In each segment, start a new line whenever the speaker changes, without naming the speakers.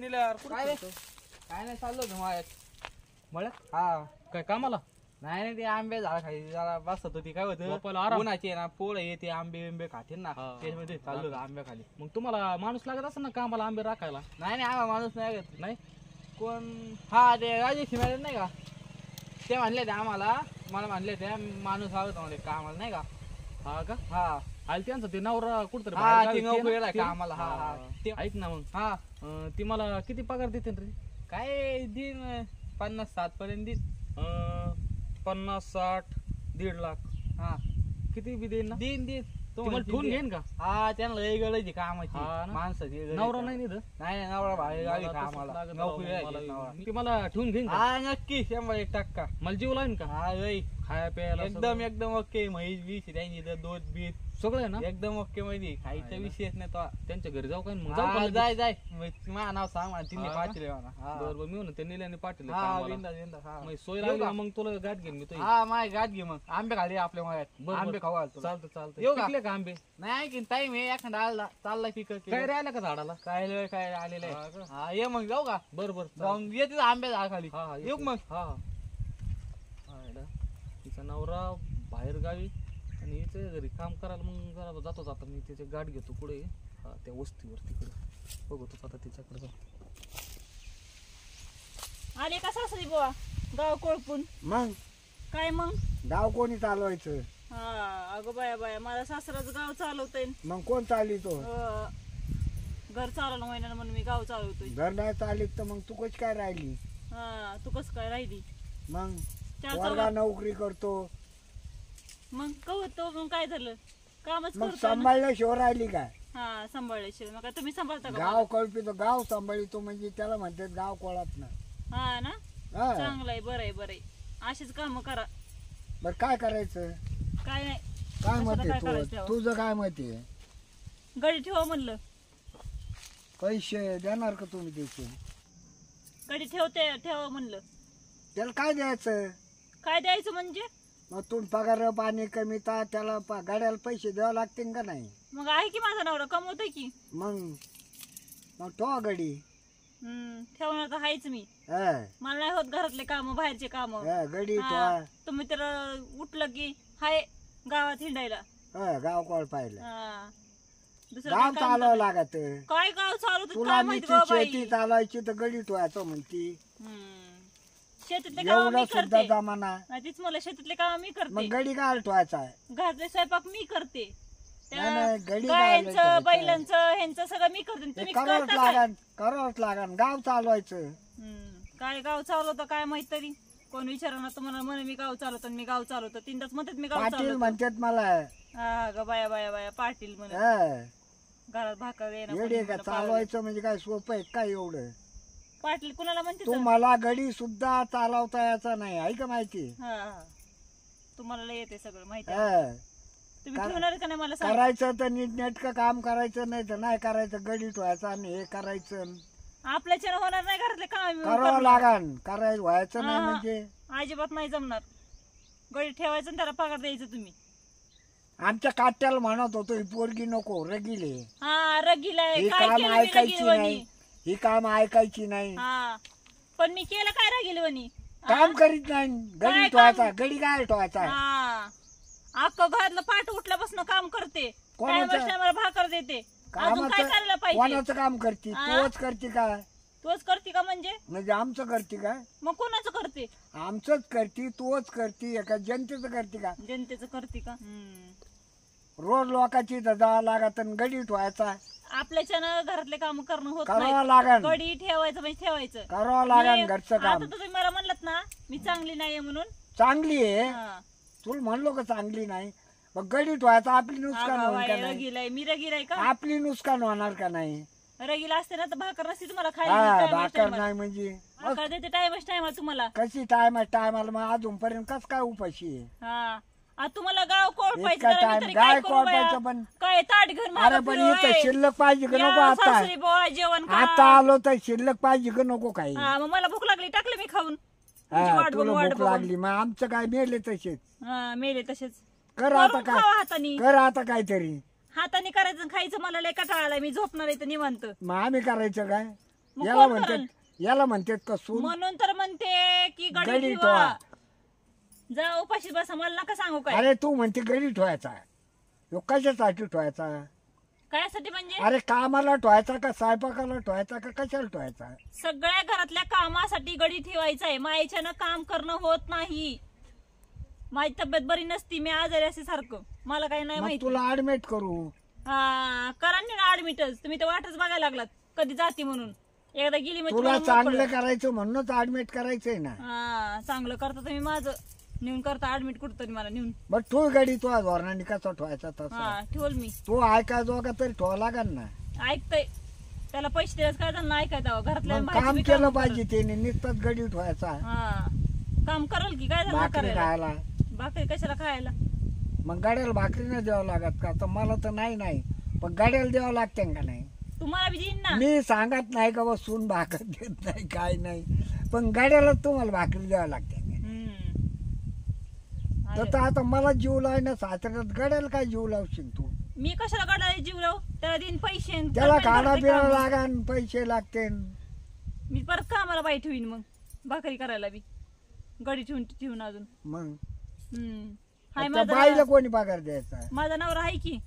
निघला यार
काय रे? काय नाही चाललो होतो
मळ्यात
हा
काय कामाला
नाही ते आंबे झाला खाली जरा बसत होती काय
बापाला
होतं
आराम.
उन्हाची आहे ना पोळ येते आंबे बिंबे खातील ना
हा.
त्याच्यामध्ये चाललो होतो आंबे खाली.
मग तुम्हाला माणूस लागत असं ना कामाला आंबे राखायला
नाही आम्हाला माणूस नाही घेत
नाही
कोण. हा ते राजेश मॅडम नाही का ते म्हणले ते आम्हाला मला म्हणले ते माणूस हवं म्हणले कामाला नाही का.
हा का
हा
आले त्यांचं ते नवरा कुठतरी
हा
बाहेर
ती
गावी
नोकरी
ते ना?
आहे कामाला. हा हा ते
ऐक ना मग
हा
ती मला किती पगार देते रे
काय दिन 50-60 पर्यंत दिन.
50 60 1.5 लाख
हा
किती बी देईन ना
दिन दिन
तुम्हाला ठेवून घेईन का
हा त्यांना लय गरज कामाची
हा ना?
माणसाची गरज
नवरा
आहे.
नाही निध
नाही नवरा बाहेर गावी
मला तसंच
कामाला
लागत
नोकरी
राव,
आहे
मला
नवरा.
ती मला ठेवून घेईन का
हा नक्की 100%
मला जीव लाईन का
हा लय
खाया प्यायला
एकदम एकदम ओके म्हैस बीस त्यांनी दूध बीत
सगळं आहे ना
एकदम ओके मध्ये खायचा
आहे ना?
विषयच नाही तो.
त्यांच्या घरी जाऊ काय मग जाऊ का
हा,
लगेच?
जाय जाय माझं नाव सांग मला तिने
हा का?
पाठवले मला. हा
बरं मी म्हणून ते निल्याने पाटील
हा बिंदास बिंदास हा
मग सोय
येऊ
लागली
का?
ना मग तुला गाठ घेईन मी तो
हा माय गाठ घे मग आंबे खाली आपल्या मळ्यात
बरं,
आंबे
बरं.
खाऊ घालतो.
चालतं चालतं
येऊ का?
पिकले का आंबे
नाही की टाइम आहे एखादा आला चाललाय पिक
काय राहिला का झाडाला
काय लय काय आलेलं
हा
आहे.
का?
हा ये मग जाऊ का
बरं बरं
जाऊन येते आंबे झाड खाली.
हा हा
येऊ का मग
हा तिचा नवरा बाहेर गावी आणि हिचं घरी काम करायला मग जरा जातो जाता मी तिचे गाठ घेतो पुढे हा त्या वस्तीवर तिकडे बघतो आता तिच्याकडे जाऊ
आले का सासरी बुवा गाव कोळपून
मग
काय मग
गाव कोणी चालवायचं
हा अगं बाया बाया माझा सासराच गाव चालवतोय
मग कोण चालितो
घर चालवलं महिन्यानं म्हणून मी गाव चालवतोय
घर नाही चालित तर मग तू कशी काय राहिली
हा तू कस काय राहिली
मग
चार
वर्गा
चौघात
नोकरी करतो
मग कवतो मग काय झालं कामच
मग
करतो ना.
सांभाळल्याशिवाय राहिली काय
हा सांभाळल्याशिवाय मग काय तुम्ही सांभाळता का
गाव कळपितो गाव सांभाळितो म्हणजे त्याला म्हणतात गाव कोळात ना
मला? हा ना
हा
चांगलं आहे बरं आहे बरं आहे अशीच काम करा
बर काय करायचं
काय नाही
काय
कशाला
मत
काय
आहे
करायचं?
तुझं काय मत आहे
गडी ठेवा म्हणलं
पैसे देणार का तुम्ही त्याचे
गडी ठेवते ठेवा म्हणलं
त्याला काय द्यायचं
काय द्यायचं म्हणजे
मग तुम्ही पगार पाणी कमी तर त्याला गाड्याला पैसे द्यावं लागतील का नाही
मग आहे की माझा नवरा कमवतोय की
मग मग तो गडी
ठेवणार तर हायच मी
हा
मला नाही होत घरातले काम बाहेरचे काम
गडी तो
तुम्ही तर उठलं की हाय गावात हिंडायला
गाव कोळ पाहिलं
हा. दुसरं
गाव
काय काम
चालवावं
करणार?
लागत
काय गाव चालवत
तुला
काय
मी
माहिती
ती
गं बाई
शेती चालवायची तर गडी ठेवायचं म्हणती
शेतीतले काम
एवढा
मी
सुद्धा
करते
जमाना
नाही, तीच मला शेतीतले काम मी करते
मग गडी काय ठेवायचा
घरातले स्वयंपाक मी करते
नाही, नाही, गडी काय
गायांचं
ठेवायचं?
बैलांचं ह्यांचं सगळं मी करते
ते
तुम्ही
करावंच
करता काय?
लागन गाव चालवायचं
काय गाव चालवतं काय माहित तरी कोण विचारणार तुम्हाला म्हणे मी गाव चालवतो आणि मी गाव चालवतो तीनदाच म्हणतात मी गाव
पाटील
चालवतो
म्हणतात मला
हा ग बाया बाया बाया पाटील म्हणे
हा.
घरात भाकर येणं
येडे
कोणी
का
मला
चालवायचं म्हणजे काय सोपं आहे काय एवढं
पावलं. पाटील कुणाला म्हणते
तू
तर?
मला गडी सुद्धा चालवता यायचा नाही आहे का माहिती
हा हा तुम्हाला लय येते सगळं माहिती आहे.
हा.
तुम्ही ठेवणार का नाही मला सांगा.
करायचं तर नीटनेटकं काम करायचं नाही तर नाही करायचं गडी ठेवायचं आणि हे करायचं
आपल्याच्यानं होणार नाही घरातले काम
करावं लागन करायचं व्हायचं नाही
हा.
म्हणजे
अजिबात नाही जमणार गडी ठेवायचं आणि त्याला पगार द्यायचं तुम्ही
आमच्या काट्याला म्हणत होतो ही पोरगी नको रगिले
हा रगीलाय
ही
काय
काम
केलं मी
ऐकायची
रगीलवाणी
नाही ही काम ऐकायची नाही
हा पण मी केलं काय रगीलवाणी
काम करीत नाही
काय
गडी
काम?
ठेवायचा गडी काय ठेवायचा
हा अख्खं घरातलं पाठ उठल्यापासून काम करते
कोणाचं?
टायमाला भाकर देते अजून काय करायला
कामाचं
पाहिजे
कोणाचं काम करते
हा?
तोच करते का
तोच करते का म्हणजे
आमचं करते का
मग कोणाचं करते
आमचंच करते तोच करते एका जनतेचं करते का
जनतेचं करते का
रोज लोकांची इथं जावं लागत आणि गडी ठेवायचा
आपल्याच्यानं घरातले काम करणं होत
करावं
नाही
लागन
गडी ठेवायचं म्हणजे ठेवायचं
करावं लागन
मी-
घरचं
आता
काम
तर तुम्ही मला म्हणलात ना मी चांगली नाहीये म्हणून
चांगली आहे
हा.
तुला म्हणलो का चांगली नाही मग गडी ठेवायचा आपली नुकसान
हा,
होईल का
बाई,
नाही
रगीलाय मी रगीलाय का
आपली नुकसान होणार का नाही
रगीला असते ना तर भाकर नसती तुम्हाला
हा
खायला
भाकर नाही म्हणजे
भाकर देते टाइमच टाइम तुम्हाला
कशी टायमाला मग अजूनपर्यंत कस काय उपाशी आहे
हा आता तुम्हाला गाव कोळपायचं
इतका
जरा मी
time
तरी
गाय
काय करू बाया?
कोळपायचं पण-
काय ताट घेऊन
अरे
मागं
पण
फिरू,
इथं
ए.
शिल्लक पाहिजे का
या
नको आता
सासरी बुवा, जेवण करा.
आता आलो तर शिल्लक पाहिजे का नको काही
हा मग मला भूक लागली टाकले मी खाऊन तुमची
हा
वाट बघून
तुला
वाट
भूक
बघून
लागली मग आमचं काय मेले तसेच
हा मेले तसेच
कर आता
करून
काय
खावा हातानी
कर आता काहीतरी
हाताने करायचं आणि खायचं मला लय कटाळा आलाय मी झोपणार आहे तर निवांत
मग आम्ही करायचं काय
मग
याला
कोण करेल?
म्हणतात याला म्हणतात का सून
म्हणून तर म्हणते की गडी
गडी
ठेवा. जा उपाशी बसा, मला नका सांगू काय
अरे तू म्हणते गडी ठेवायचा ह्यो कशासाठी ठेवायचा
कायसाठी म्हणजे.
अरे कामाला ठेवायचा का स्वयंपाकाला ठेवायचा का कशाला ठेवायचा
सगळ्या घरातल्या कामासाठी गडी ठेवायचा आहे. मायेच्यानं काम करणं होत नाही. माझी तब्येत बरी नसती, मी आजारी असे सारखं, मला काही नाही
मग
माहिती.
तुला ऍडमिट करू
हा करा ना ऍडमिटच. तुम्ही तर वाटच बघायला लागलात कधी जाते म्हणून. एकदा गेली म्हणजे
तुला
तुम्हाला
चांगलं
मोकळं.
करायचं म्हणूनच ऍडमिट करायचंय ना
हा चांगलं करता तुम्ही माझं. नेऊन करता ऍडमिट कुठतरी मला नेऊन.
मग तू गडी तुझ्या धोरणाने कसा ठेवायचा तसा
हा ठेवल मी.
तू ऐकाय जोगा तरी ठेवा लागल ना
ऐकतय त्याला पैसे द्यायचं काय त्यांना ऐकायचं घरातल्या
मग
बाहेरचं
काम
बी
केलं
करल.
पाहिजे त्याने नुसतंच गडी ठेवायचा
हा काम करल की काय झालं
भाकरी
करायला.
खायला
भाकरी कशाला खायला.
मग गाड्याला भाकरी नाही द्यावं लागत का तर मला तर नाही पण गाड्याला द्यावं लागते का नाही
तुम्हाला बी देईन ना.
मी सांगत नाही का बा सून भाकर देत नाही काय नाही पण गाड्याला तुम्हाला भाकरी द्यावं लागते तर आता मला जीव लावण्या सासऱ्यात गाड्याला काय जीव लावशील तू
मी कशाला काढायला जीव लावू. त्याला देईन पैसे आणि
त्याला
परत
खाणं
करते
पिणं
काम.
लागा पैसे लागते
मी परत कामाला बाई ठेवीन मग भाकरी करायला बी. गडी ठेवून अजून.
मग
हाय
त्या बाईला
माझा
कोणी पगार द्यायचा
माझा नवरा आहे की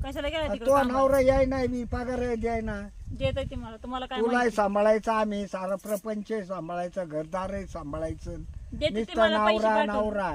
कशाला गेला तिकडे
तो
कामाला?
नवरा याय नाही मी पगार द्याय ना
देत आहे ते मला. तुम्हाला काय
तुलाही
माहिती?
सांभाळायचं आम्ही सारा प्रपंच सांभाळायचं घरदारही सांभाळायचं
देते ते
नुसतं
मला पैसे
नवरा
पाठवून.
नवरा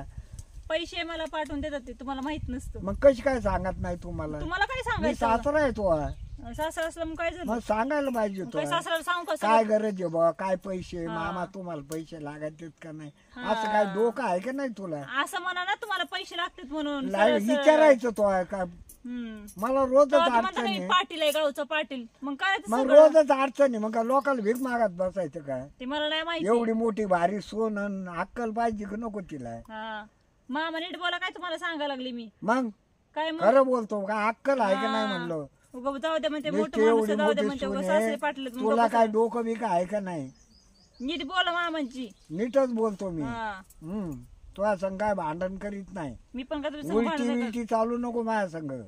पैसे मला पाठवून देतात ते तुम्हाला माहित नसतं.
मग कशी काय सांगत नाही तुम्हाला
तुम्हाला काय
मी
सांगायचं.
सासरा आहे तो
सासरा असलं मग काय झालं.
मग सांगायला पाहिजे
मग
तो
काय सासऱ्याला सांगू का
काय
सगळं?
गरज आहे बा काय पैसे
हा.
मामा तुम्हाला पैसे लागायचे का नाही
हा.
असं काय डोकं आहे का नाही तुला
असं म्हणा ना तुम्हाला पैसे लागतात म्हणून. सरळ सरळ.
विचारायचं तो का
हम्म.
मला रोजच
तेव्हा ते म्हणता
अडचण
तुम्ही
आहे
पाटील आहे गावचं पाटील. मग काय ते
मग
सगळं?
रोजच अडचण आहे मग का लोकांना भीक मागत बसायचं काय
ते मला नाही माहिती.
एवढी मोठी भारी सोन अन अक्कल पाहिजे की नको तिला
हा मामा नीट बोला काय तुम्हाला सांगायला लागली मी.
मग
काय मग
खरं बोलतो का अक्कल आहे का नाही म्हणलं
उगा जाऊ दे म्हणते
नुसती
मोठं माणूस
एवढी
आहे, जाऊ दे
मोठी
म्हणते
सून
उगा
आहे,
सासरे पाटील आहेत, मग
तुला
गप्प
काय
बसा.
डोकं बिक आहे का नाही
नीट बोला मामांची.
नीटच बोलतो मी
हा
तुझ्या संग काय भांडण करीत नाही
मी पण का तुझ्या संग
उलटी
भांडण नाही
विलटी चालू नको माझ्या संग
करत.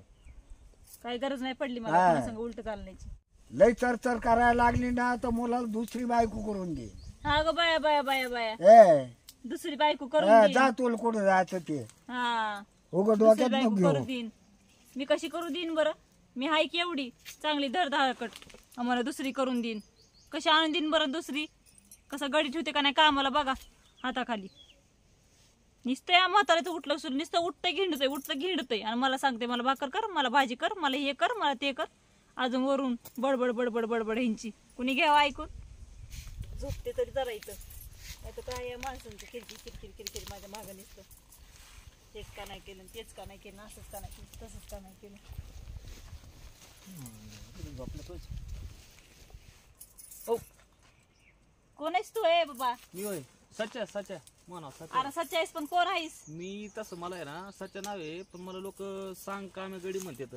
काही गरज नाही पडली मला
हा.
कोणा संग उलट चालण्याची.
लय चरचर करायला लागली ना तर मुलाला दुसरी बायको करून दे
हा ग बाया बाया बाया बाया
ए
दुसरी बायको करून
ए,
देईन.
जा तुला कुठं जायचं ते
हा
उघड
दुसरी
डोक्यात
बायको
नको
करू
घेऊ
देईन. मी कशी करू देईन बरं. मी हाय की एवढी चांगली धडधाकट आम्हाला दुसरी करून देईन. कशी आणून देईन बरं दुसरी. कसं गडी ठेवते का नाही का आम्हाला बघा हाताखाली. नुसतं या म्हाताऱ्याचं उठलं सुरू नुसतं उठतं घिंडतंय आणि मला सांगते मला भाकर कर, मला भाजी कर, मला हे कर, मला ते कर. अजून वरून बडबड बडबड बडबड ह्यांची कुणी घ्यावं ऐकून. झोपते तरी जरा इथं नाही तर काय या माणसांचं किरकिर माझ्या मागं नुसतं. हेच का नाही केलं, तेच का नाही केलं, असंच का नाही केलं, तसंच का नाही केलं.
हो
कोण आहेस तू ए बाबा.
मी होय सच्या म्हणा सच्या.
अरे सच्चा आहेस पण कोण आहेस.
मी तसं मला आहे ना सच्या नाव आहे पण मला लोक सांग कामे गडी म्हणतात.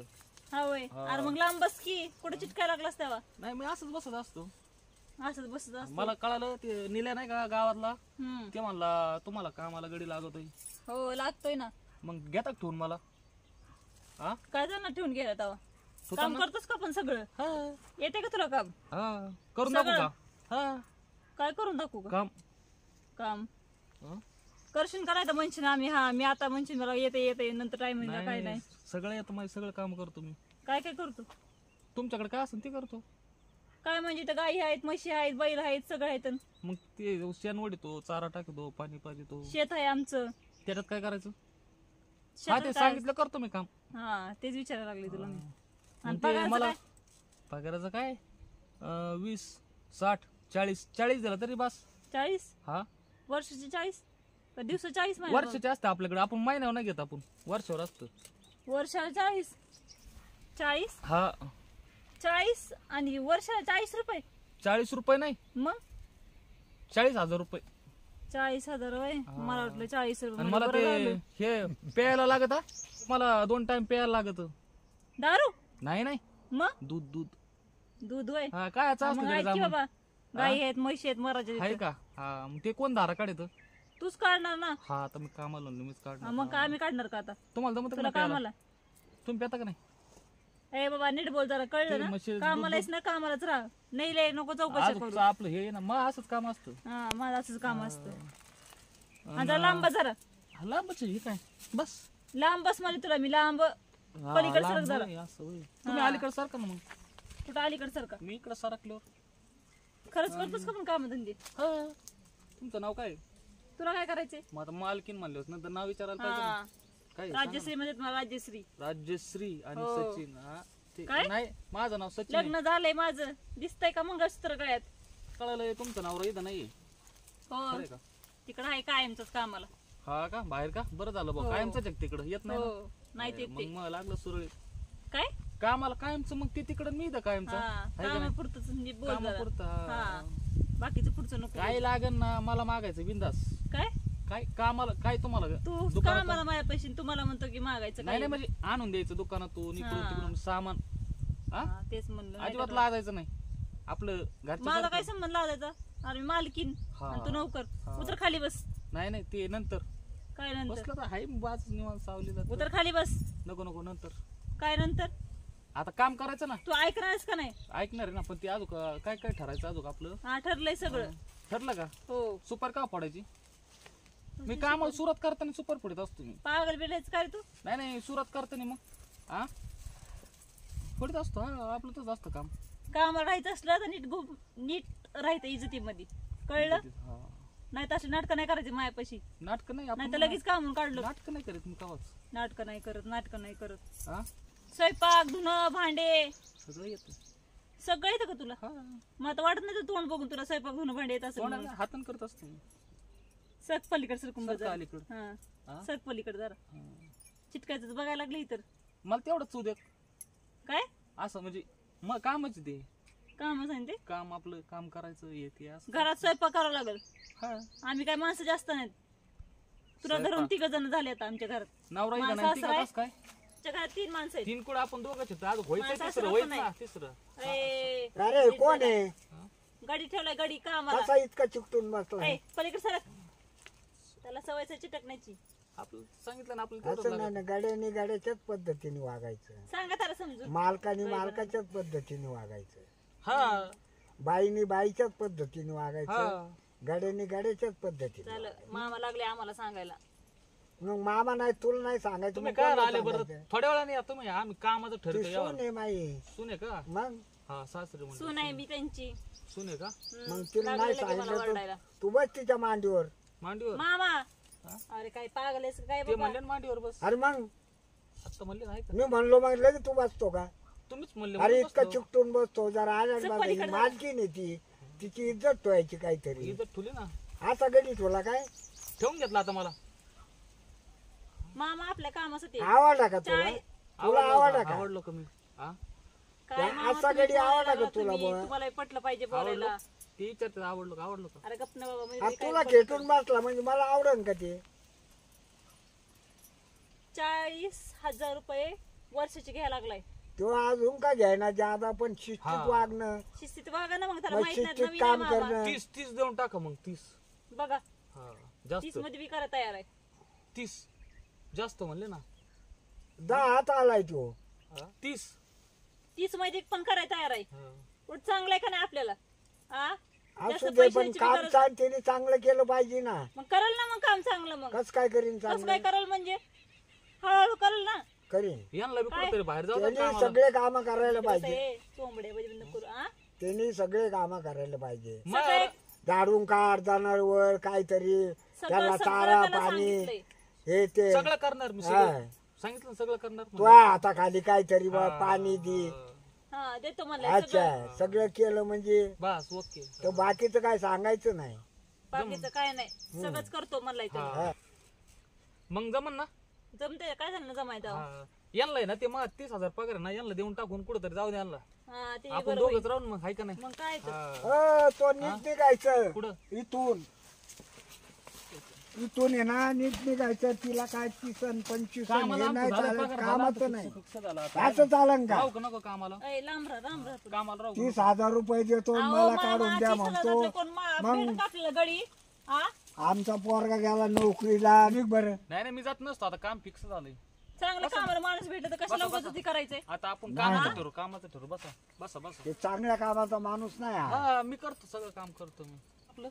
हा होय.
हा.
अरे मग लांब बस की कुठे चिटकाय लागलास तेव्हा.
नाही मी असंच बसत असतो.
असंच बसत असतो.
मला कळालं ते निल्या नाही का गावातला
हम्म.
ते म्हणला तुम्हाला कामाला गडी लागतोय
हो लागतोय ना.
मग घेता का ठेवून मला. हा
काय जाणार ठेवून गेला तेव्हा.
तू
काम
त्यांना-
करतोस का पण सगळं.
हा
येते का तुला काम.
हा करून दाखवू
सगळं?
का. हा
काय करून दाखवू का
काम
काम.
हा?
करशील का नाही तर म्हणशील आम्ही हा मी आता म्हणशील मला येते नंतर टाइम काय
नाही
नाही.
सगळं येतं माझं सगळं काम करतो मी.
काय काय करतो.
तुमच्याकडे काय असेल ते करतो.
काय म्हणजे तर गाई आहेत म्हशी आहेत बैल आहेत सगळं आहेत.
मग ते शेण वडितो चारा टाकतो पाणी पाजतो
शेत आहे आमचं.
त्याच्यात काय करायचं. हा
शेतात
ते
काय-
सांगितलं करतो मी काम.
हा तेच विचारायला लागले तुला मी. आणि
मग ते
पगाराचं
मला
काय?
पगाराचं काय 20 60 40 दिला तरी बस.
40
हा
वर्षाची 40 का दिवसा 40
वर्षाचे असतं आपल्याकडे आपण महिन्यावर नाही घेत आपण वर्षावर असतं.
वर्षाला 40
हा
40 आणि वर्षाला 40 रुपये.
40 रुपये नाही
मग
40,000 रुपये.
40,000 होय. मला वाटलं 40 रुपये.
आणि
मला
मला
बरं
ते
झालं.
हे प्यायला लागत. मला 2 टाइम प्यायला लागत.
दारू
नाही
मग
दूध
दूध होय.
हा काय
हा, मग ऐक की बाबा गाई आहेत म्हशी आहेत मराठे
आहे का. हा मग ते कोण धारा काढत.
तूच काढणार ना.
हा आता मी कामाला लागलो, मीच
हा,
काढणार.
मग काय आम्ही काढणार का आता
तुम्हाला जमत का
तुला
नाही प्यायला?
कामाला.
तुम्ही पेता का नाही.
ए बाबा नीट बोल जरा, कळलं
ते
ना?
म्हशी-
कामालाच ना, कामालाच राहा. नाही लय नको चौकशी
आज
करू.
आपलं हे ना मग असंच काम असतं.
हा माझं असंच काम असतं. आणि जरा लांब बस जरा,
लांबच हे काय बस.
लांब बस मला तुला मी लांब
हा,
पलीकडे
लांब
सरक जरा.
होय, असं होय. तुम्ही अलीकडे सारखा ना मग.
कुठं अलीकडे सारखा.
मी इकडे सरकल्यावर.
खरंच करतोस का पण काम धंदे?
हा. तुमचं नाव काय?
तुला काय करायचंय?
मग आता मालकीन म्हणले नंतर नाव विचारायला पाहिजे
हा
ना. काय आहे? सांगा
राज्यश्री म्हणजे तुम्हाला राज्यश्री.
ना. राज्यश्री आणि
हो.
सचिन. हा, ते
काय?
नाही माझं नाव सचिन आहे.
लग्न झालंय माझं, दिसतंय का मंगळसूत्र गळ्यात?
कळालं तुमचं नाव इथं नाहीये.
हो
खरंय का?
तिकडं आहे कायमच कामाला.
हा का बाहेर का? बरं झालं बघ.
हो.
कायमचं जग तिकडं येत नाही ना.
हो नाही ते
मग मग लागलं सुरळीत
काय
कामाला कायमचं. मग ते तिकडं मी इथं कायमचं
हा
आहे का नाही?
कामापुरतच म्हणजे बोल जरा.
कामापुरतं, हा.
हा बाकीचं पुढचं नको.
काय लागन ना मला मागायचं बिंदास.
काय
काय कामाला काय तुम्हाला
तू
दुकानात-
कामाला माझ्या पैसे तुम्हाला म्हणतो की मागायचं
नाही
काय?
नाही म्हणजे आणून द्यायचं दुकानातून इकडून
हा.
तिकडून सामान. हा
हा, तेच म्हणलं नाही
अजिबात
तर-
लाजायचं नाही आपलं
माझा
घरच्या
काय संबंध लावायचा? अरे मी मालकीन
हा.
आणि तू नोकर.
हा.
उतर खाली बस.
नाही नाही ते नंतर
काय नंतर?
बसलं तर हाय बाज निवांत सावलीला.
उतर खाली बस.
नको नको नंतर.
काय नंतर?
आता काम करायचं ना.
तू ऐकणारस का नाही?
ऐकणार आहे ना पण ते अजून काय काय ठरायचं अजून आपलं.
हा ठरलंय सगळं.
ठरलं का?
हो
सुपर का फोडायची? मी कामाला सुरुवात करताना सुपर फोडत असतो मी.
पागल बिलायचं काय रे तू?
नाही नाही सुरुवात करताना मग हा फोडत असतो. हा आपलं तसंच असतं काम.
कामाला राहायचं असलं तर नीट राहायचं इज्जतीमध्ये, कळलं?
हा.
नाही तर अशी नाटकं नाही करायची मायापाशी.
नाटकं नाही
नाही
आपण
तर लगेच कामून काढलं.
नाटकं नाही करत मी कावाच.
नाटकं नाही करत.
हा
स्वयंपाक धुणं भांडे
सगळं येतं.
सगळं येतं का तुला?
हा
मग आता वाटत नाही तर तोंड बघून तुला स्वयंपाक धुणं भांडे येत असं.
कोणाला हातन करत असतो मी.
सग पलीकडे सरकून बघ
सरका
जरा.
अलीकडं.
हा
हा?
सग पलीकडे जरा.
हा.
चिटकायचं बघायला लागली तर
मला तेवढंच चू दे
काय
असं म्हणजे मग कामच ते
काम सांगते.
काम आपलं काम करायचं येते असं.
घरात स्वयंपाक करावा लागल.
हा
आम्ही काय माणसं जास्त नाहीत. तुला
स्वयंपाक.
धरून 3 जण झाले आता आमच्या घरात.
नवरा इथं
माझा
नाही ती
सासरा आहे.
कसं काय
आमच्या घरात 3 माणसं आहेत.
तीन कुठं आपण दोघंच होतो आज व्हायचं
माझा
तिसरं
सासरा
व्हायचं
पण
ना
आहे.
तिसरं.
ए,
अरे कोण आहे?
गाडी ठेवलाय गाडी कामाला.
कसा इतका चिकटून बसला?
ए, पलीकडे सरक. त्याला सवयचं चिटकण्याची.
आपलं सांगितलं ना आपलं
असं नाही ना, गाड्याने गाड्याच्याच पद्धतीने वागायचं.
सांगा त्याला समजून.
मालकाने मालकाच्याच पद्धतीने वागायचं.
हा
बाईने बाईच्याच पद्धतीने
हा
वागायचं. गाड्याने गाड्याच्याच पद्धतीने.
झालं मामा लागले आम्हाला सांगायला.
मग मामा नाही तुला नाही सांगायचं.
तुम्ही
मग
काय
कोणाला
आले बरं
सांगायचं?
थोड्या वेळाने या तुम्ही. आम्ही कामाचं
ती
ठरतो यावर.
सून आहे माई.
सुने का?
मग
हा सासरे म्हणून
सून आहे मी त्यांची.
सुने का?
मग तिला
लागले
नाही
लगे मला
सांगितलं
ओरडायला.
तू बस तिच्या मांडीवर.
मांडीवर
मामा
हा?
अरे काय पागल आहेस का काय
ते
बाबा?
म्हणले ना मांडीवर बस.
अरे मग
आता म्हणले नाही का?
मी म्हणलो मग लगेच तू बसतो का?
तुम्हीच म्हणले
अरे
म्हणून
इतका
बसलो.
चिकटून बसतो जरा आजाड
चल
बाजारी.
पलीकडे जा.
मालकी नाही ती. तिची इज्जत ठेवायची काहीतरी.
इज्जत ठुली ना.
असा गडी ठेवला काय?
ठेवून घेतला आता मला.
मामा आपल्या कामासाठी.
आवडला का तुला?
चाय-
तुला आवडला का?
आवडलो का मी? हा
काय
त्या
मामा
असा
तुम्ही
गडी आवडला
बोलायला
का तुला
तुम्ही?
बुवा?
तुम्हाला पटलं पाहिजे
आवडलो
बोलायला.
ते विचारते आवडलो का आवडलो का.
अरे गप्प ना बाबा म्हणजे
आ,
मी काय
तुला
बोलते?
खेटून बसला म्हणजे मला आवडन का ते?
40,000 रुपये वर्षाचे घ्यायला लागलाय.
तो अजून का घ्यायना ज्यादा पण शिस्तीत
हा.
वागणं.
शिस्तीत बघा ना मग त्याला
मग
माहित नाही
शिस्तीत
नवीन आहे
काम
मामा.
करणं.
30 देऊन टाका मग 30.
बघा
हा
30
जास्त
मध्ये बी करायला तयार आहे.
30 जास्त म्हणले ना.
10 हात आलाय तो.
हा? 30
30 मध्ये पण करायला तयार आहे.
हा.
उलट चांगलं आहे का नाही आपल्याला? हा जास्त
असू दे पण
पैशांची बी
काम
गरज-
चाल त्याने चांगलं केलं पाहिजे ना.
मग करल ना मग काम चांगलं. मग
कस काय करीन
कसं काय
चांगलं?
करल म्हणजे हळूहळू करल ना.
करीन.
यांना बी
काय?
कुठेतरी बाहेर जाऊ द्या
त्यांनी
कामाला.
सगळे काम करायला पाहिजे.
ए, चोंबडे बंद करू. हा
त्यांनी सगळे काम करायला पाहिजे.
सगळे
झाडून काढ जाणारवर काहीतरी त्याला
सगळं
चारा
त्याला
पाणी
सांगितलंय.
हे ते
सगळं करणार मी
हा.
सगळं. सांगितलं ना सगळं करणार
तो हाताखाली काहीतरी बा पाणी दे.
हा देतो म्हणलं
अच्छा सगळं केलं म्हणजे
बस ओके.
तर बाकीचं काय सांगायचं नाही.
बाकीचं काय नाही सगळंच करतो म्हणलाय तो.
हा. मग जमन ना.
जमते काय झालं ना जमायचं.
हा. यांना आहे ना ते मग 30,000 पगार आहे ना यांना देऊन टाकून कुठेतरी जाऊ द्या यांना.
हा ते
आपण
बरोबर
दोघच राहून मग हाय का नाही.
मग काय तर.
हा.
तो नीट निघायचं
कुठं
इथून. इथून आहे ना नीट निघायचं. तिला काय 30-25
कामाला
हे
आमचं
नाही
झालं
चालत.
पगार झाला,
कामाचं
आता
नाही
फिक्स झाला आता.
असं चालन का?
राहू का नको कामाला.
ए, लांब राहा तू.
कामाला राहू का?
30,000 रुपये देतो
अहो,
मला
मामा,
काढून द्या
30,000
म्हणतो.
कोण
मग
भेटत आपल्याला गडी. हा
आमचा पोरगा गेला नोकरीला निघ बरं.
नाही नाही मी जात नसतो आता काम फिक्स झालंय.
चांगलं कामाला माणूस भेटलं तर कशाला उगाच करायचंय.
आता आपण कामाचं ठरू बसा बसा बसा.
ते चांगल्या कामाचा माणूस नाही हा.
हा मी करतो सगळं काम करतो मी आपलं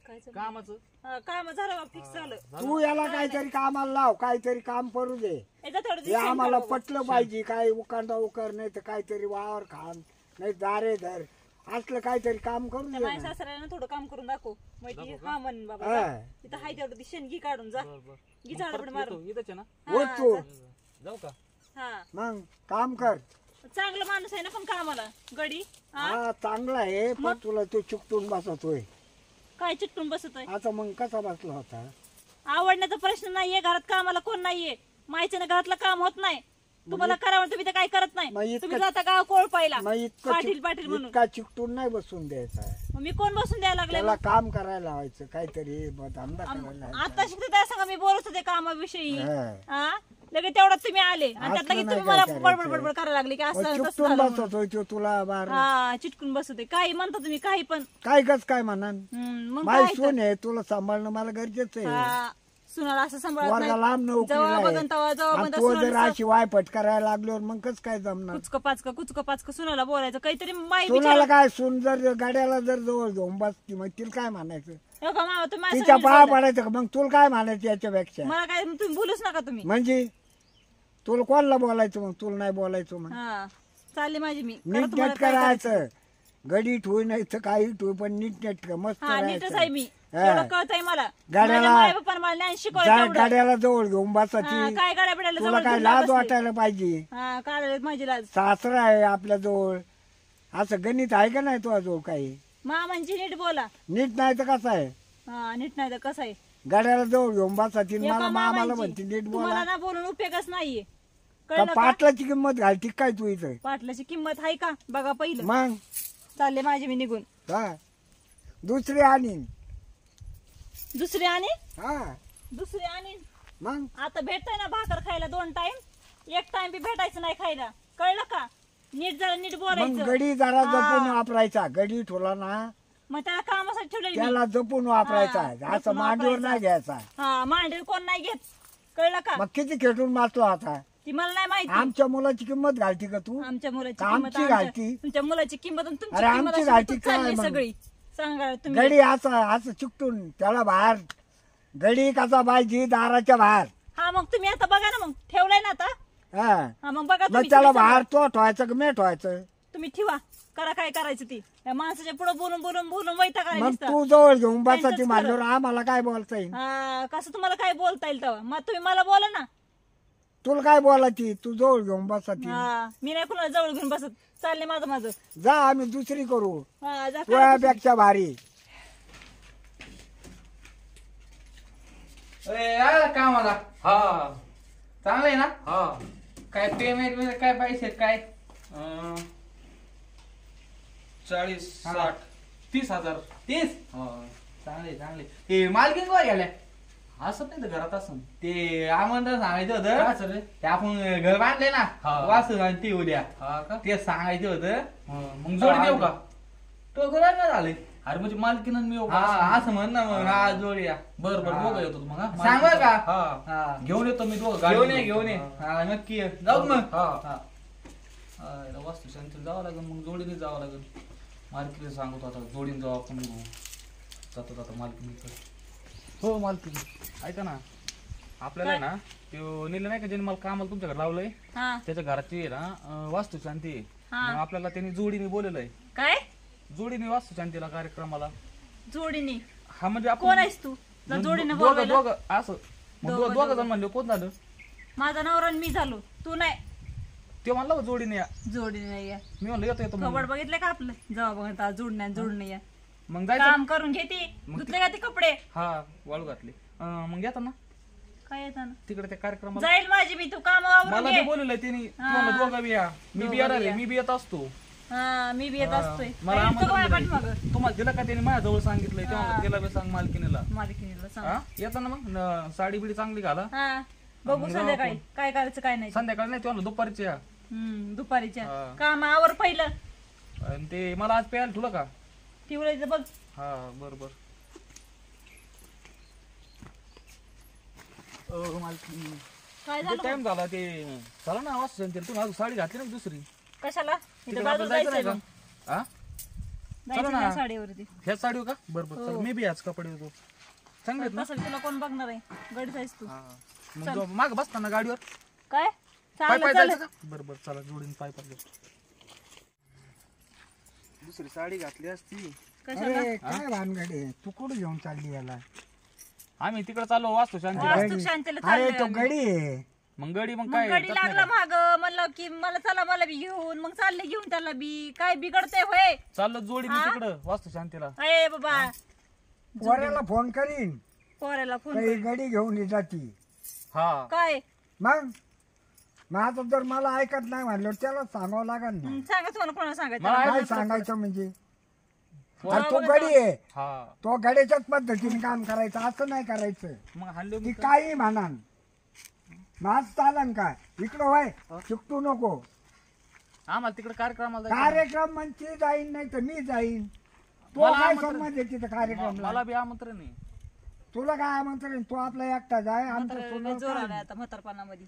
काय झालं?
कामाचं.
हा, काम झालं बा, फिक्स झालं.
तू याला काहीतरी कामाला लाव, काहीतरी काम करू दे.
एकदा थोडं
हे
दिवसांनी
आम्हाला
करू.
पटलं पाहिजे. काय उकांडा उकर नाही तर काहीतरी वावर खान नाही दारे धर असलं काहीतरी काम करू
त्या
दे
माझ्या
ना.
सासऱ्याला थोडं काम करून दाखव. माहिती हा म्हण बाबा
हा.
जा. इथं हाय तेवढं ती शेणगी काढून जा.
बरं
गी झाडपड मारून.
इथंच आहे ना
हो तू
जाऊ का.
हा
मग काम कर.
चांगलं माणूस आहे ना पण कामाला गडी. हा
हा चांगला आहे पण तुला तो चिकटून बसतोय.
काय चिटकून बसतोय.
आता मग कसा बसला होता.
आवडण्याचा प्रश्न नाहीये. घरात कामाला कोण नाहीये. माहितीने घरातलं काम होत नाही. तुम्हाला करावं तुम्ही तर काय करत
मग
नाही.
इतकं-
तुम्ही जाता गाव कोळ पाहिला
मग इतकं
पाटील पाटील म्हणून.
इतका चिकटून नाही बसून द्यायचा.
मग मी कोण बसून द्यायला लागले.
त्याला काम करायला लावायचं काहीतरी धंदा करायला
आता शिकतो त्या सांगा मी बोलत होते कामाविषयी.
लावायचा.
हा लगेच तेवढ्यात तुम्ही आले आणि त्यात
असलं
लगेच
नाही
तुम्ही मला
काय
बडबड
करायचं.
बडबड करायला लागले की असं तसं
चिकटून
झालं म्हणून.
बसतोय तो तुला बार
हा चिटकून बसते काही म्हणता तुम्ही काही पण.
काय कस काय म्हणान.
मग
माय
काय तर.
सून आहे तुला सांभाळणं मला गरजेचं आहे.
हा, सुनाला असं सांभाळत
वर्गा
नाही.
लांब
जेव्हा
नोकरीला
बघन तेव्हा जेव्हा
आहे.
बघन
आणि
तेव्हा
तो जर
सुनाला
अशी वायपट करायला लागल्यावर मग कस काय जमणार.
कुचक पाचक सुनाला बोलायचं काहीतरी माहिती
सुनाला काय सून जर गाड्याला जर जवळ घेऊन बसती मग तिला काय म्हणायचं.
तुम्ही माझ्या
तिच्या
समोर
पाया
बोला.
पडायचं का मग तुला काय म्हणायचं याच्यापेक्षा.
मला काय तुम्ही बोलूच नका तुम्ही.
म्हणजे तुला कोणाला बोलायचं मग तुला नाही बोलायचं मग.
हा चालली माझी मी
नीट
करत मला
नेट
काय करायचं.
करायचं. गडी ठोय नाही तर काही ठोय पण नीट नेट मस्त
हा नीटच आहे मी.
हा.
एवढं कळतंय मला.
गाड्याला-
माझ्या मायबापानं मला ज्ञान शिकवलं तेवढं.
गाड्याला जवळ घेऊन
हा,
बसायची.
काय गाड्या बिड्याला
तुला
जवळ
काय
घेऊन
लाज
बसले.
वाटायला पाहिजे.
हा काढायला माझी लाज.
सासरा आहे आपल्या जवळ असं गणित आहे का नाही तुझ्या जवळ काही.
म्हणजे नीट बोला.
नीट नाही तर कसं आहे.
हा नीट नाही तर कसं आहे.
गाड्याला जवळ घेऊन बसायची
एका
मला मामाला
मामांची.
म्हणते नीट
तुम्हाला
बोला.
ना बोलून उपयोगच नाहीये.
का
कळलं का?
पाटलाची किंमत घालती काय तू इथं.
पाटलाची किंमत आहे का बघा पहिलं.
मग
चालले माझे मी निघून.
हा दुसरी आणि
दुसरी आणि
हा
दुसरी आणि
मग
आता भेटतंय ना भाकर खायला 2 टाइम. 1 टाइम बी भेटायचं नाही खायला. कळलं का. नीट जरा नीट
मग
बोलायचं.
गडी जरा
हा.
जपून वापरायचा. गडी ठोला ना
मग त्याला कामासाठी ठेवलेली मी.
त्याला जपून वापरायचा.
हा,
असं
जपून
मांडीवर
वापरायचा.
नाही घ्यायचा.
हा मांडीवर कोण नाही घेत. कळलं का.
मग किती खेटून बसलो आता.
ती मला नाही माहिती.
आमच्या मुलाची किंमत घालती का तू.
आमच्या मुलाची
का
किंमत
आमची
आमच्या-
घालती?
तुमच्या मुलाची किंमत आणि तुमची
अरे
किंमत
आमची
अशी
घालती
कुठं चालली
काय मग?
सगळी सांगा तुम्ही.
गडी असं चिकटून त्याला बाहेर. गडी कसा पाहिजे दाराच्या बाहेर.
हा मग तुम्ही आता बघा ना मग ठेवलाय ना आता.
हा
हा मग बघा
मग
तुम्ही.
त्याला
तुम्ही
बाहेर तो ठेवायचं का मी ठेवायचं.
तुम्ही ठेवा. करा काय करायचं ती. या माणसाच्या पुढे बोलून बोलून बोलून वैताग आलाय
मग
नुसता.
तू जवळ घेऊन बसायची
त्यांचंच
म्हणल्यावर आम्हाला काय बोलता येईल.
हा कसं तुम्हाला काय बोलता येईल तेव्हा. मग तुम्ही मला बोला ना.
तुला काय बोलायची तू जवळ घेऊन बसायची.
हा मी नाही कुणाला जवळ घेऊन बसत. चालले माझं माझं.
जा आम्ही दुसरी करू
हा जा करा.
तुझ्यापेक्षा भारी.
कामाला
हा
चांगलं आहे ना.
हा
काय पेमेंट मध्ये काय पैसे काय.
40
हा.
60 30,000.
30.
हा
चांगले चांगले. ते मालकीन गोवा गेल्या.
असं नाही तर घरात असं.
ते आमंत्रण सांगायचं
काय
होतं.
सर रे.
ते आपण घर बांधले ना
हा.
वास्तू आणि ती उद्या
हा का
ते सांगायचं होतं.
मग जोडी देऊ का.
तो करा ना झाले.
अरे म्हणजे मालकीन मी येऊ का?
हा असं म्हण ना मग. हा जोडी या.
बर बर
हा.
दोघं येतो मग. हा.
सांग बरं का.
हा
हा
घेऊन येतो मी दोघं
घेऊन
गाडी
ये घेऊन ये.
हा.
हा नक्की ये. जाऊ मग.
हा.
हा.
याला वास्तू शांतीला जावं लागेल मग जोडीने जावं लागेल. मालकीने सांगतो आता जोडीने जाऊ आपण निघू. जातो जातो मालकीने. हो मालकीने ऐका ना आपल्याला आहे ना तो नील नाही का ज्याने मला कामाला तुमच्याकडे लावलंय
हा
त्याच्या घराची आहे ना वास्तू शांती आहे.
हा.
मग आपल्याला त्यांनी जोडीने बोलवलंय.
काय
जोडीने वास्तू शांतीला कार्यक्रमाला.
जोडीने.
हा म्हणजे आपण
कोण आहेस तू जर जोडीने
दोघं
बोलवायला?
दोघं असं मग
दोघं-
दोघं जण म्हणले कोण झालं
माझा नवरा आणि मी झालो. तू नाही.
ते म्हणलं जोडीने या.
जोडीने नाही या.
मी म्हणलं येतो येतो
कबड
म्हणून.
बघितलं का आपलं जेव्हा बघा जोडणे या.
मग जायचं
काम करून घेते.
मग
धुतले का ते कपडे.
हा वाळू घातली मग येतात ना
काय येतं ना.
तिकडे त्या कार्यक्रमाला.
जाईल माझी मी. तू काम आवरून
मला
घे.
बी बोलवलंय त्यांनी
हा.
म्हणलं दोघं बी या मी
दोघं
बी येणार
बी
आहे
या.
मी बी येत असतो.
हा मी बी येत असतोय.
मला
काय येतो का माझ्या
आमंत्रण
पाठीमागं?
दिलंय. तुम्हाला दिलं का त्यांनी माझ्याजवळ सांगितलंय तेव्हा तिला बी सांग मालकीनीला.
मालकीणीला सांग.
हा येतं ना मग साडी बिडी चांगली घाला.
हा बघू
मग
संध्याकाळी
जाऊ
काय करायचं काय नाही.
संध्याकाळी नाही तेव्हा दुपारची या.
दुपारीच्या
हा.
काम आवर पहिलं.
आणि ते मला आज प्यायला ठेवलं का.
ठेवलं बघ.
हा बरोबर. मालकीनी
काय झालं
टाइम झाला ते चला ना वास्तू शांतीला. तुम्ही अजून साडी घातली ना दुसरी
कशाला
तिकडे
इथं बाजूला
आपल्याला
जायचंय
जायचं
मग.
नाही का? हा
जायचं
ना.
नाही साडीवरती
ह्याच साडीवर का बरोबर चल मी बी ह्याच कपडे होतो चांगले आहेत ना.
बसल तुला कोण बघणार आहे गडी जायच तू
हा. मग माग बसताना गाडीवर
काय
पाय
चाललं
पाय
चाललं
जायचं का बरोबर चला जोडीन पाय पाय दुसरी साडी घातली असती.
कशाला
अरे काय भानगडे तू कुठं घेऊन चालली याला
आम्ही तिकडे चाललो वास्तू शांतीला.
वास्तू शांतीला
अरे
चाललोय
तो
आम्ही.
गडी आहे
मग गडी मग
मग
काय
गडी
जात नाही
लागला
का?
माग म्हणलं की मला चला मला बी घेऊन मग चालले घेऊन त्याला बी काय बिघडतंय होय
चाललो जोडी मी तिकडं वास्तू शांतीला.
अरे बाबा
पोऱ्याला फोन करीन
पोराला फोन
काही गडी घेऊन जाती
हा
काय
मग आता जर मला ऐकत नाही म्हणलं त्याला सांगावं लागेल ना
सांगा तुम्हाला कोणाला सांगायचं
मला
काय सांगायचं म्हणजे अरे तो गडी आहे
हा
तो गड्याच्याच पद्धतीने काम करायचं असं नाही करायचं
मग हल्लो
ती काही म्हणान माझ चालन का इकडं होय चिकटू नको
आम्हाला तिकडे कार्यक्रमाला जायचं.
कार्यक्रम म्हणजे जाईन नाही तर मी जाईन तो
मला
काय
आमंत्रण-
संबंध आहे तिथं कार्यक्रम
मला बी आमंत्रण आहे.
तुला काय आमंत्रण तो आपला एकटा जाय आमचं
म्हातारा
सोनं
जोर
काय?
आलाय आता म्हातारपणामध्ये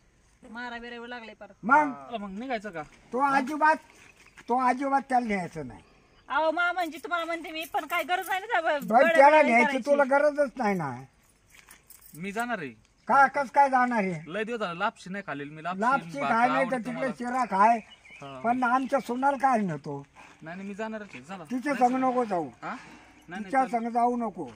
मारा बिरावर लागले पर
मग
चला मग निघायचं का
तो अजिबात त्याला न्यायचं नाही
अहो मा म्हणजे तुम्हाला म्हणते मी पण काय गरज नाही ना त्या
पण
गड्या
त्याला
बिड्या
न्यायची
करायची.
तुला गरजच नाही ना
मी जाणार आहे.
का कस काय जाणार आहे
लय दिवस झाला लापशी नाही खाल्लेली मी
लापशी
भाकर
खाय नाही तर
आवडतो
तिकडे
मला.
शिरा खाय
हा.
पण आमच्या सोनाला काय नव्हतो
नाही नाही, मी जाणारच आहे चला
तिच्या संग नको जाऊ
हा नाही
तिच्या
नाही
संग जाऊ नको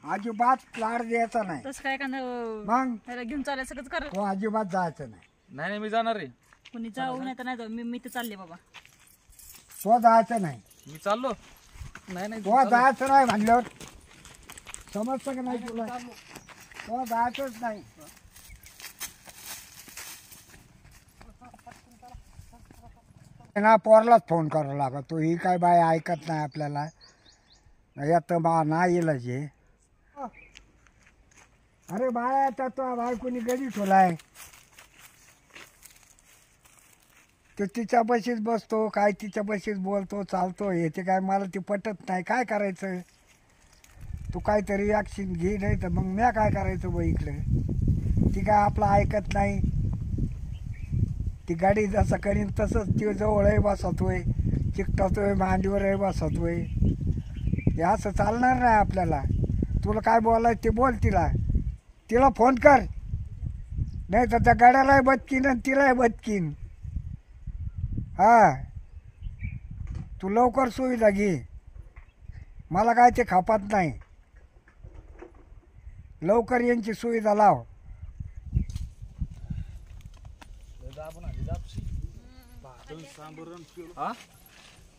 अजिबात लाड द्यायचा नाही
तसं काय एखादं
मग
त्याला घेऊन चालायचं सगळंच कर
तो अजिबात जायचं नाही
नाही नाही, मी जाणार आहे.
कोणी जाऊ नाही तर नाही जाऊ मी तर चालले बाबा
तो जायचं नाही
मी चाललो नाही नाही
तो जायचं नाही म्हणल्यावर समजतं का नाही तुला तो जायचंच नाही ना पोरलाच फोन करावा लागत तो ही काय बाय ऐकत नाही आपल्याला यात बा नाही येईल जे अरे बाय आता तो बायकोनी गडी ठेवलाय तो तिच्या बशीच बसतो काय तिच्या बशीच बोलतो चालतो हे ते काय मला ती पटत नाही काय करायचं तू काहीतरी ॲक्शन घे नाही तर मग म्या काय करायचं बा इकडं ती काय आपलं ऐकत नाही ती गाडी जसं करीन तसंच ती जवळही बसतोय चिकटतोय मांडीवरही बसतोय हे असं चालणार नाही आपल्याला तुला काय बोलायचं ते बोल तिला फोन कर नाही तर त्या गाड्यालाही बदकीन आणि तिलाही बदकीन हा तू लवकर सुविधा घे मला काय ते खापात नाही लवकर यांची सुविधा लाव
हा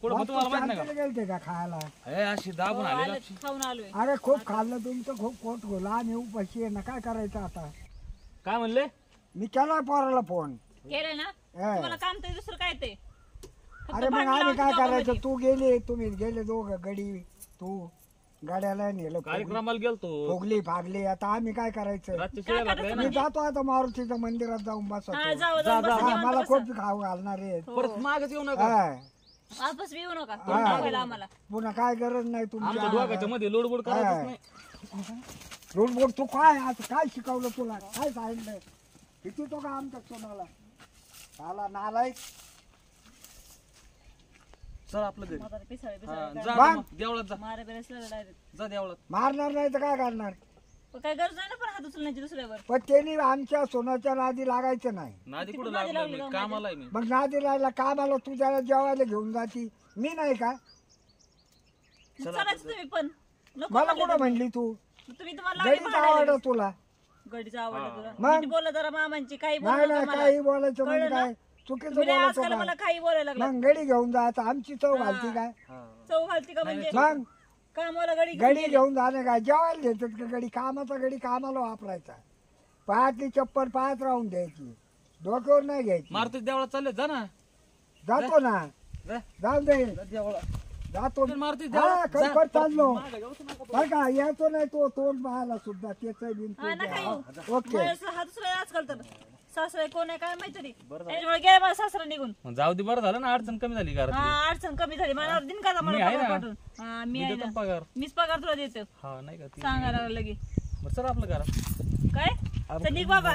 कुठं पण तुम्हाला माहित नाही
शांतीला गेलते का खायला
का हे अशी दाबून आले लापशी.
खाऊन आलोय
अरे खूप खाल्लं तुमचं खूप पोट घोला आणि उपाशी आहे ना काय करायचं आता
काय म्हणले
मी केला पोराला फोन
केलं ना तुम्हाला काम तर दुसरं काय ते फक्त
अरे मग
भांडण
आम्ही काय
लावायचं
करायचं
दोघांमध्ये.
तू गेले तुम्ही गेले दोघं गडी तू गाड्याला नेलं
कार्यक्रमाला गेलतो
फुगली फागली आता आम्ही काय करायचं
रातच्या शिळ्या लागल्या
मी जातो आता मारुतीच्या मंदिरात जाऊन बसतो
हा जाऊ जाऊ बसा,
हा,
निवांत
मला
बसा.
खूप खाऊ घालणार आहे
परत मागच येऊ नका
हा.
वापस बी येऊ नका तोंड दाखवायला आम्हाला
पुन्हा काय गरज नाही
आमच्या
तुमच्या
दोघांच्या मध्ये लोडबोड करायचंच नाही.
रोडबोड तू काय आता काय शिकवलं तुला काय सांगितलं किती तो का आमच्या सोनाला आला नालायक
चल आपलं घरी
म्हातारे पिसाळे
हा,
पिसाळे
जा
मग?
मग, देवळात जा
मारा बिरा डायरेक्ट
जा देवळात.
मारणार नाही तर काय करणार
काय गरज नाही ना पण हात उचलण्याची दुसऱ्यावर
पण त्यांनी आमच्या सोनाच्या नादी लागायचं नाही
नादी कुठं
नादी
लागलं
लावली
मी
जाऊन
कामाला आहे मी
मग नादी लागला कामाला तू त्याला जेवायला घेऊन जाती मी नाही का
मग चालायचं तुम्ही पण नको
मला
म्हणले
कुठं म्हणली तू
तुम्ही तुम्हाला लावली
गडीच
भांडायला.
आवडत तुला
गडीचं आवडलं तुला
मग?
नीट बोला जरा मामांची काही
नाही
बोलू
नाही
नका मला.
काही बोलायचं म्हणजे
कळलं ना?
काय चुकीचं
तुम्ही लय
बोलतो
आजकाल मला
काय
काही बोलायला लागला
मग गडी घेऊन जायचं आमची चव घालती काय
चव घालती का म्हणजे
मग
कामाला गडी घेऊन
गडी
गेली.
घेऊन जाणे काय जेवायला देतात का गडी कामाचा गडी कामाला वापरायचा पायातली चप्पल पायात राहून द्यायची डोक्यावर नाही घ्यायची
मारुती देवळात चालले जा ना
जातो ना
जा.
जाऊ दे
जा देवळात.
जातो
मारुती
हा
देवळात जा.
खरोखर चाललो
मागं जाऊच नका.
बरं का यायचो नाही तो तोंड पाहायला सुद्धा त्याच
हा, नका येऊ.
ओके
माझ्या हात दुसरा आजकाल तर सासरा कोण आहे काय माहिती त्याच्यामुळे गेला माझा सासरा निघून
मग जाऊ दे बरं झालं ना अडचण कमी झाली घरात
हा अडचण कमी झाली माझ्यावर दिन का
मी
मला
आहे
पगार
ना.
पाठवून हा मी
मी
आहे
देतो
ना
पगार
मीच पगार तुला देतो
हा नाही का ती
सांगायला लगे
बरं चला आपलं घरात
काय तर निघ बाबा